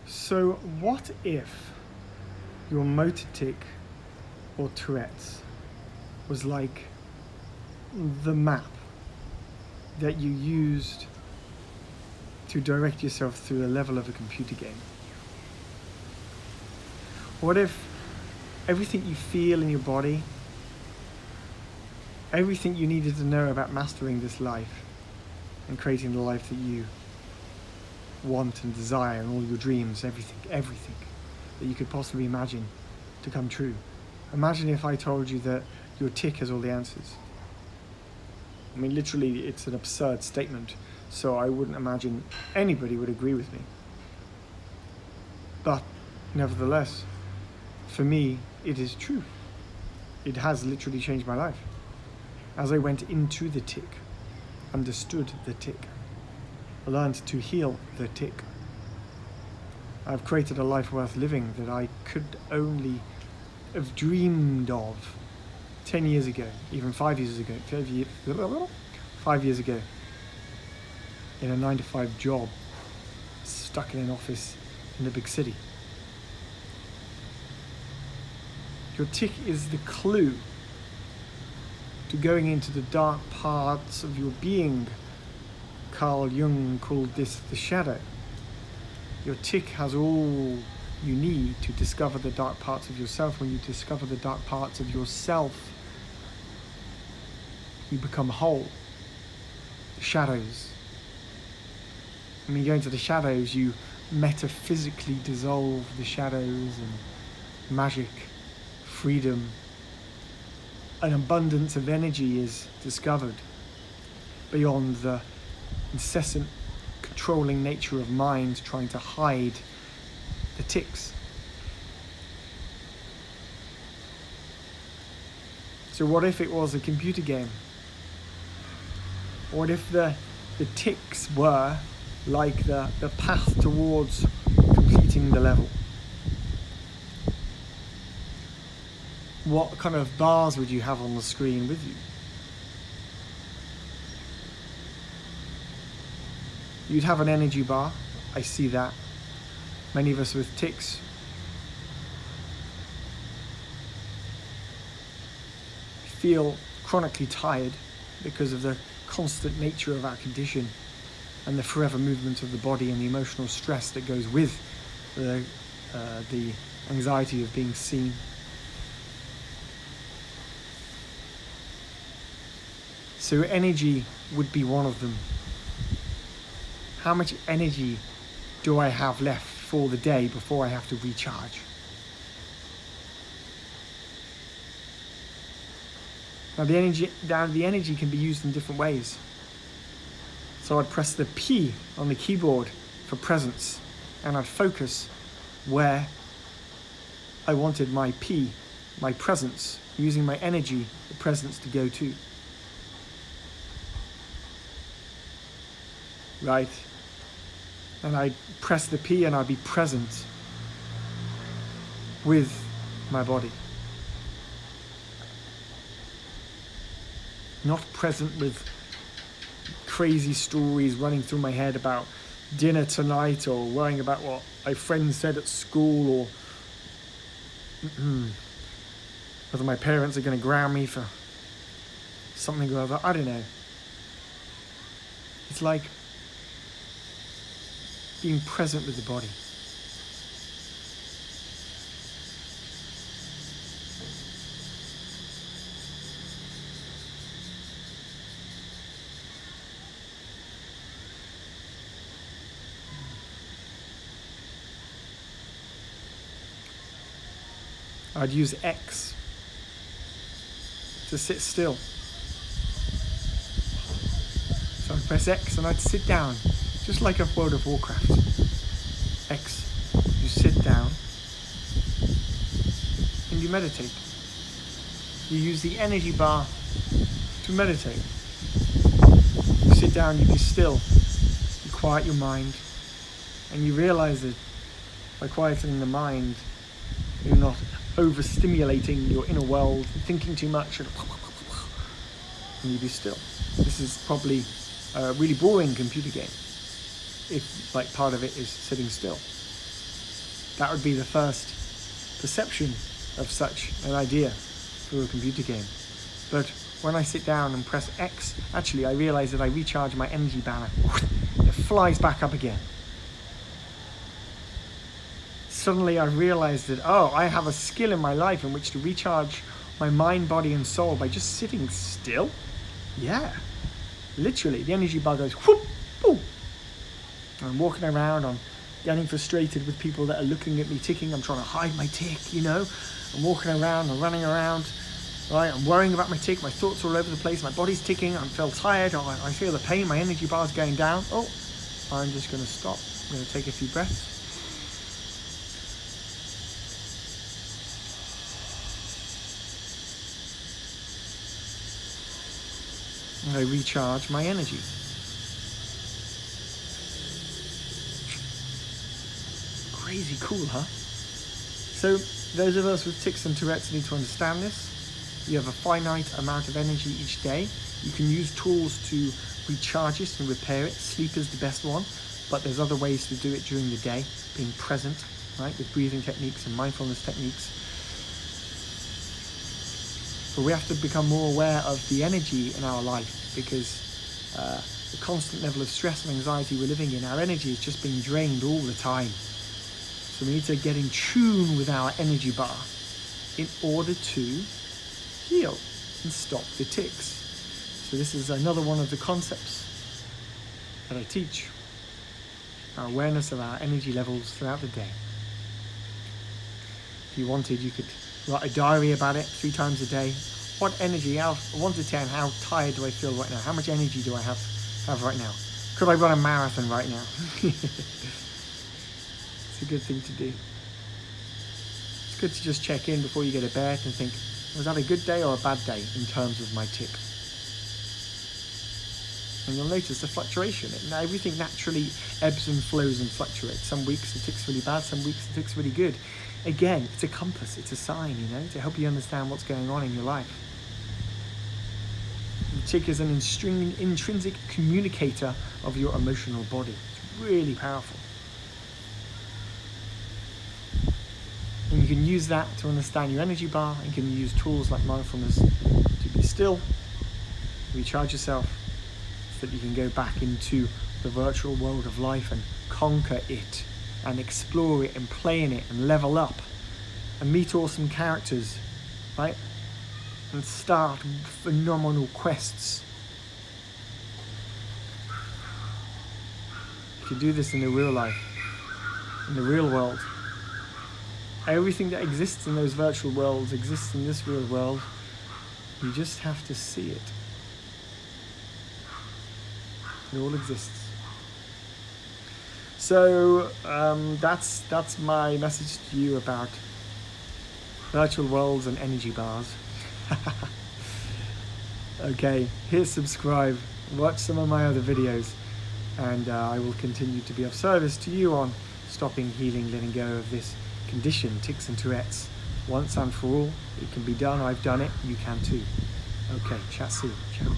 So what if your motor tic or Tourette's was like the map that you used to direct yourself through the level of a computer game? What if everything you feel in your body, everything you needed to know about mastering this life and creating the life that you want and desire, and all your dreams, everything that you could possibly imagine to come true? Imagine if I told you that your tic has all the answers. I mean, literally, it's an absurd statement, so I wouldn't imagine anybody would agree with me. But nevertheless, for me, it is true. It has literally changed my life. As I went into the tic, understood the tic, learned to heal the tic, I've created a life worth living that I could only have dreamed of 10 years ago, even 5 years ago, 5 years ago, in a 9-to-5 job, stuck in an office in the big city. Your tic is the clue to going into the dark parts of your being. Carl Jung called this the shadow. Your tic has all you need to discover the dark parts of yourself. When you discover the dark parts of yourself, you become whole. The shadows. When you go into the shadows, you metaphysically dissolve the shadows, and magic, freedom, an abundance of energy is discovered beyond the incessant controlling nature of mind trying to hide the tics. So what if it was a computer game? What if the tics were like the path towards completing the level? What kind of bars would you have on the screen with you? You'd have an energy bar. I see that. Many of us with tics feel chronically tired because of the constant nature of our condition and the forever movement of the body and the emotional stress that goes with the anxiety of being seen. So energy would be one of them. How much energy do I have left for the day before I have to recharge? Now the energy can be used in different ways. So I'd press the P on the keyboard for presence, and I'd focus where I wanted my P, my presence, using my energy, the presence, to go to. Right? And I'd press the P and I'd be present with my body. Not present with crazy stories running through my head about dinner tonight, or worrying about what my friends said at school, or whether my parents are going to ground me for something or other. I don't know. It's like being present with the body. I'd use X to sit still. So I'd press X and I'd sit down, just like a World of Warcraft. X, you sit down and you meditate. You use the energy bar to meditate. You sit down, you be still, you quiet your mind, and you realize that by quietening the mind, you're not overstimulating your inner world, thinking too much, and you be still. This is probably a really boring computer game, if like part of it is sitting still. that would be the first perception of such an idea for a computer game. But when I sit down and press X, actually I realize that I recharge my energy banner. It flies back up again. Suddenly I realized that, oh, I have a skill in my life in which to recharge my mind, body and soul by just sitting still. Yeah, literally, the energy bar goes whoop, boom. I'm walking around, I'm getting frustrated with people that are looking at me ticking. I'm trying to hide my tick, you know. I'm walking around, I'm running around, right? I'm worrying about my tick, my thoughts are all over the place, my body's ticking, I feel tired, I feel the pain, my energy bar's going down. Oh, I'm just gonna stop, I'm gonna take a few breaths. And I recharge my energy. Crazy cool, huh? So those of us with tics and Tourette's need to understand this. You have a finite amount of energy each day. You can use tools to recharge it and repair it. Sleep is the best one, but there's other ways to do it during the day. Being present, right, with breathing techniques and mindfulness techniques. But we have to become more aware of the energy in our life, because the constant level of stress and anxiety we're living in, our energy is just being drained all the time. So we need to get in tune with our energy bar in order to heal and stop the tics. So this is another one of the concepts that I teach. Our awareness of our energy levels throughout the day. If you wanted, you could write a diary about it 3 times a day. What energy, 1 to 10, how tired do I feel right now? How much energy do I have right now? Could I run a marathon right now? It's a good thing to do. It's good to just check in before you go to bed and think, was that a good day or a bad day in terms of my tic? And you'll notice the fluctuation. Everything naturally ebbs and flows and fluctuates. Some weeks the tic's really bad, some weeks the tic's really good. Again, it's a compass, it's a sign, you know, to help you understand what's going on in your life. The tic is an intrinsic communicator of your emotional body. It's really powerful. And you can use that to understand your energy bar, and you can use tools like mindfulness to be still, recharge yourself, so that you can go back into the virtual world of life and conquer it and explore it and play in it and level up and meet awesome characters, right? And start phenomenal quests. You can do this in the real life, in the real world. Everything that exists in those virtual worlds exists in this real world. You just have to see it. It all exists. So that's my message to you about virtual worlds and energy bars. Okay, hit subscribe, watch some of my other videos, and I will continue to be of service to you on stopping, healing, letting go of this condition, tics and Tourette's, once and for all. It can be done. I've done it. You can too. Okay, chat soon. Ciao.